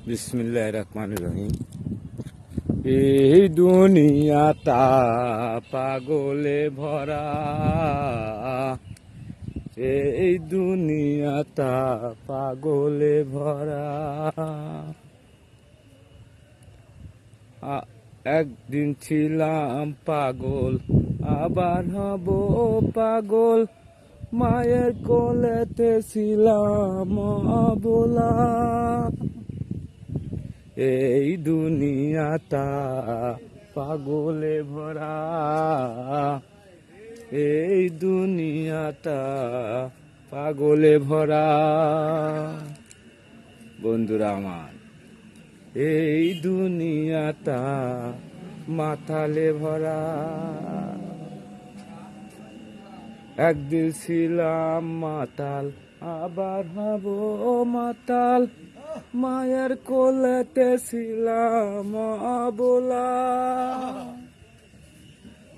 বিসমিল্লাহির রহমানির রহিম। এই দুনিয়াটা পাগলে ভরা, এই দুনিয়াটা পাগলে ভরা। একদিন ছিলাম পাগল, আবার হব পাগল। মায়ের কোলেতে ছিলাম অবলা। এই দুনিয়াটা পাগলে ভরা, এই দুনিয়াটা পাগলে ভরা। বন্ধুরা আমার, এই দুনিয়াটা মাতালে ভরা। একদিন ছিলাম মাতাল, আবার হব মাতাল। মায়ের কোলেতে ছিলাম অবলা।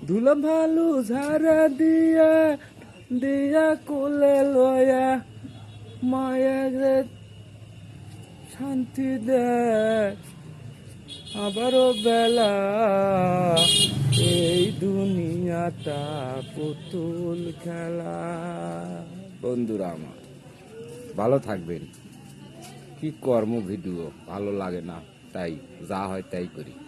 ধুলো ভালু ঝাড়া দিয়া দিয়া কোলে লয়া, মায়ের শান্তি দে আবারও বেলা। এই দুনিয়াটা পুতুল খেলা। বন্ধুরা আমার, ভালো থাকবেন। কি কর্ম ভিডিও ভালো লাগে না, তাই যা হয় তাই করি।